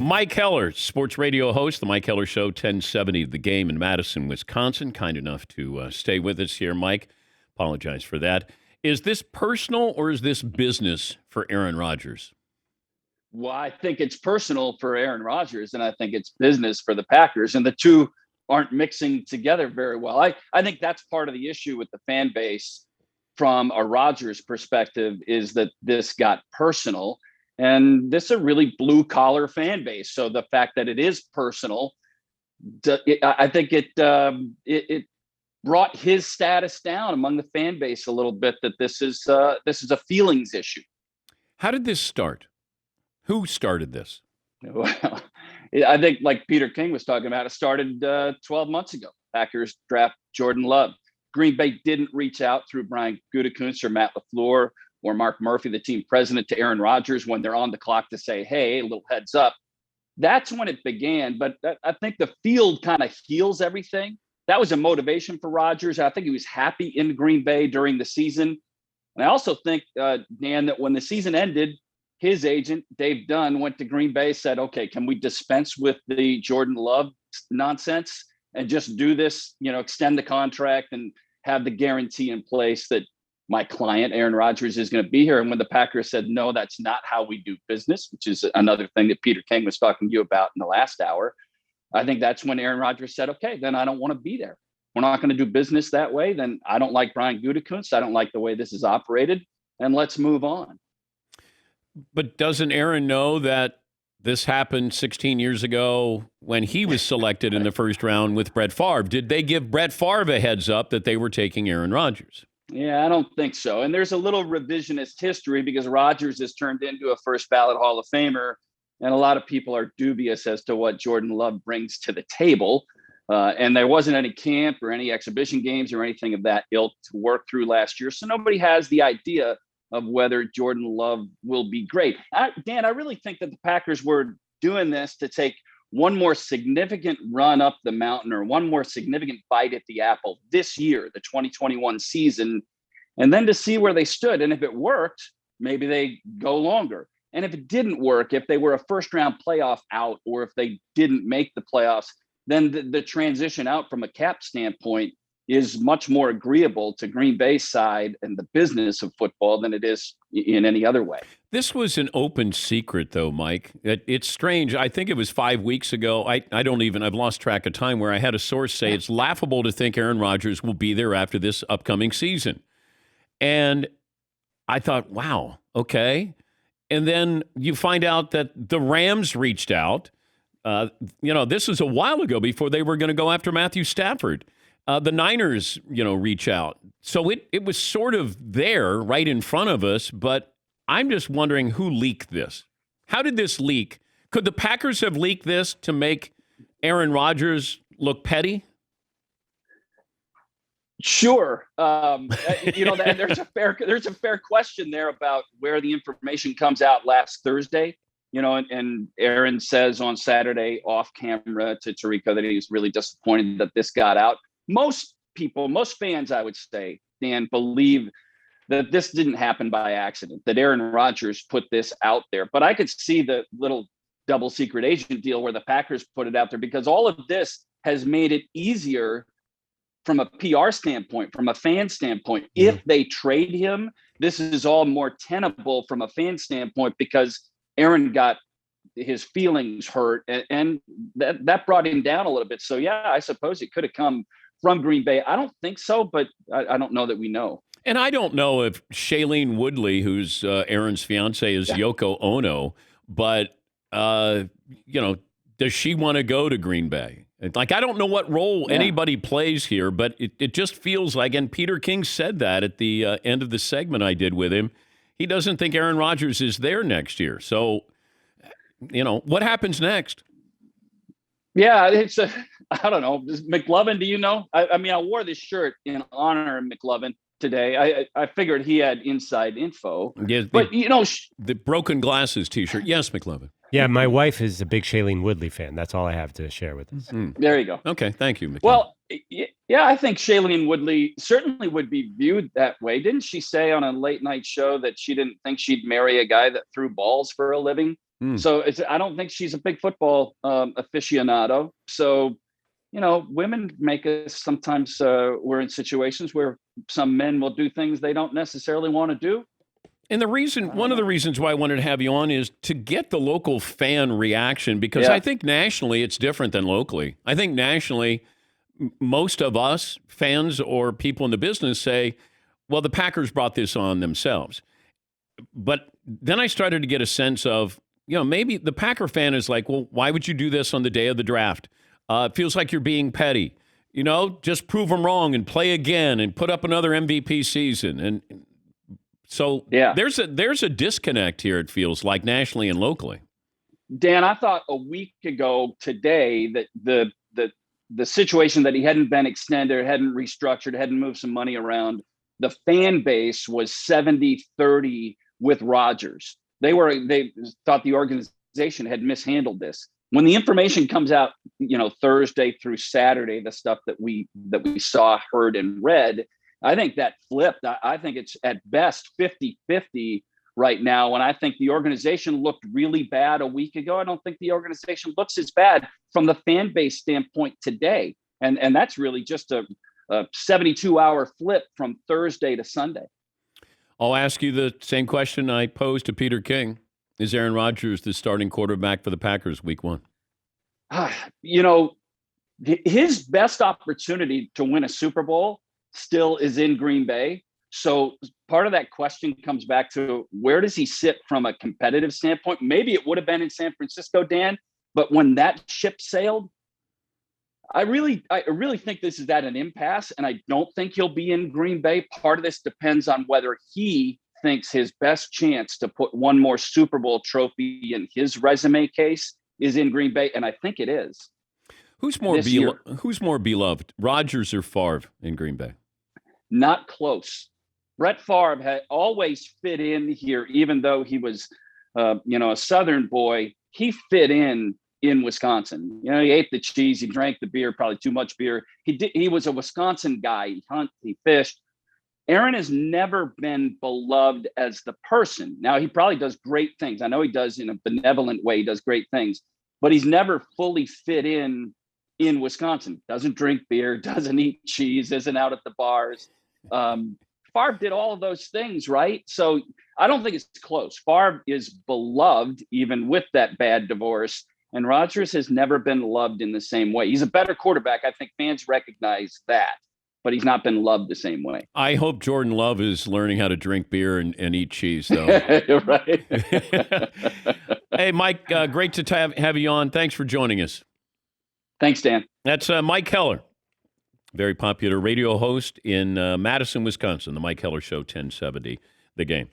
Mike Heller, sports radio host, the Mike Heller Show, 1070 The Game in Madison, Wisconsin. Kind enough to stay with us here, Mike. Apologize for that. Is this personal or is this business for Aaron Rodgers? Well, I think it's personal for Aaron Rodgers, and I think it's business for the Packers, and the two aren't mixing together very well. I think that's part of the issue with the fan base from a Rodgers perspective, is that this got personal, and this is a really blue-collar fan base. So the fact that it is personal, I think it brought his status down among the fan base a little bit, that this is a feelings issue. How did this start? Who started this? Well, I think, like Peter King was talking about, it started 12 months ago. Packers draft Jordan Love. Green Bay didn't reach out through Brian Gutekunst or Matt LaFleur or Mark Murphy, the team president, to Aaron Rodgers when they're on the clock to say, hey, a little heads up. That's when it began. But I think the field kind of heals everything. That was a motivation for Rodgers. I think he was happy in Green Bay during the season. And I also think, Dan, that when the season ended, his agent, Dave Dunn, went to Green Bay, said, okay, can we dispense with the Jordan Love nonsense and just do this, extend the contract and have the guarantee in place that my client, Aaron Rodgers, is going to be here. And when the Packers said, no, that's not how we do business, which is another thing that Peter King was talking to you about in the last hour, I think that's when Aaron Rodgers said, okay, then I don't want to be there. We're not going to do business that way. Then I don't like Brian Gutekunst. I don't like the way this is operated, and let's move on. But doesn't Aaron know that this happened 16 years ago when he was selected in the first round with Brett Favre? Did they give Brett Favre a heads up that they were taking Aaron Rodgers? Yeah, I don't think so. And there's a little revisionist history because Rodgers has turned into a first ballot Hall of Famer, and a lot of people are dubious as to what Jordan Love brings to the table. And there wasn't any camp or any exhibition games or anything of that ilk to work through last year. So nobody has the idea of whether Jordan Love will be great. Dan, I really think that the Packers were doing this to take one more significant run up the mountain or one more significant bite at the apple this year, the 2021 season, and then to see where they stood. And if it worked, maybe they go longer. And if it didn't work, if they were a first round playoff out, or if they didn't make the playoffs, then the transition out from a cap standpoint is much more agreeable to Green Bay's side and the business of football than it is in any other way. This was an open secret, though, Mike. It's strange. I think it was 5 weeks ago. I've lost track of time, where I had a source say it's laughable to think Aaron Rodgers will be there after this upcoming season. And I thought, wow, okay. And then you find out that the Rams reached out. This was a while ago, before they were going to go after Matthew Stafford. The Niners, reach out. So it was sort of there right in front of us, but I'm just wondering who leaked this. How did this leak? Could the Packers have leaked this to make Aaron Rodgers look petty? Sure. There's a fair question there about where the information comes out last Thursday. And Aaron says on Saturday off camera to Tariqa that he was really disappointed that this got out. Most fans, I would say, Dan, believe that this didn't happen by accident, that Aaron Rodgers put this out there. But I could see the little double secret agent deal where the Packers put it out there, because all of this has made it easier from a PR standpoint, from a fan standpoint. If they trade him, this is all more tenable from a fan standpoint, because Aaron got his feelings hurt, and that brought him down a little bit. So, yeah, I suppose it could have come from Green Bay. I don't think so, but I don't know that we know. And I don't know if Shailene Woodley, who's Aaron's fiance, is Yoko Ono, but, does she want to go to Green Bay? I don't know what role anybody plays here, but it just feels like, and Peter King said that at the end of the segment I did with him, he doesn't think Aaron Rodgers is there next year. So, what happens next? Yeah, I don't know. McLovin, do you know? I wore this shirt in honor of McLovin today. I figured he had inside info. Yes, but, the broken glasses T-shirt. Yes, McLovin. Yeah, my wife is a big Shailene Woodley fan. That's all I have to share with us. There you go. Okay, thank you, McLovin. Well, yeah, I think Shailene Woodley certainly would be viewed that way. Didn't she say on a late night show that she didn't think she'd marry a guy that threw balls for a living? So I don't think she's a big football aficionado. So, women make us sometimes we're in situations where some men will do things they don't necessarily want to do. And one of the reasons why I wanted to have you on is to get the local fan reaction, because Yeah. I think nationally it's different than locally. I think nationally, most of us fans or people in the business say, well, the Packers brought this on themselves. But then I started to get a sense of, maybe the Packer fan is like, well, why would you do this on the day of the draft? It feels like you're being petty. Just prove them wrong and play again and put up another MVP season. And so there's a disconnect here, it feels like, nationally and locally. Dan, I thought a week ago today that the situation that he hadn't been extended, hadn't restructured, hadn't moved some money around, the fan base was 70-30 with Rodgers. They thought the organization had mishandled this. When the information comes out, Thursday through Saturday, the stuff that we saw, heard, and read, I think that flipped. I think it's at best 50-50 right now. And I think the organization looked really bad a week ago. I don't think the organization looks as bad from the fan base standpoint today. And that's really just a 72-hour flip from Thursday to Sunday. I'll ask you the same question I posed to Peter King. Is Aaron Rodgers the starting quarterback for the Packers week 1? His best opportunity to win a Super Bowl still is in Green Bay. So part of that question comes back to, where does he sit from a competitive standpoint? Maybe it would have been in San Francisco, Dan, but when that ship sailed, I really think this is at an impasse, and I don't think he'll be in Green Bay. Part of this depends on whether he thinks his best chance to put one more Super Bowl trophy in his resume case is in Green Bay, and I think it is. Who's more beloved, Rodgers or Favre in Green Bay? Not close. Brett Favre had always fit in here, even though he was, a Southern boy. He fit in Wisconsin. He ate the cheese, he drank the beer, probably too much beer. He was a Wisconsin guy. He hunted, he fished. Aaron has never been beloved as the person. Now, he probably does great things. I know he does in a benevolent way. He does great things, but he's never fully fit in Wisconsin. Doesn't drink beer, doesn't eat cheese, isn't out at the bars. Favre did all of those things, right? So I don't think it's close. Favre is beloved even with that bad divorce, and Rodgers has never been loved in the same way. He's a better quarterback. I think fans recognize that, but he's not been loved the same way. I hope Jordan Love is learning how to drink beer and eat cheese, though. Right. Hey, Mike, great to have you on. Thanks for joining us. Thanks, Dan. That's Mike Keller, very popular radio host in Madison, Wisconsin, the Mike Keller Show, 1070, The Game.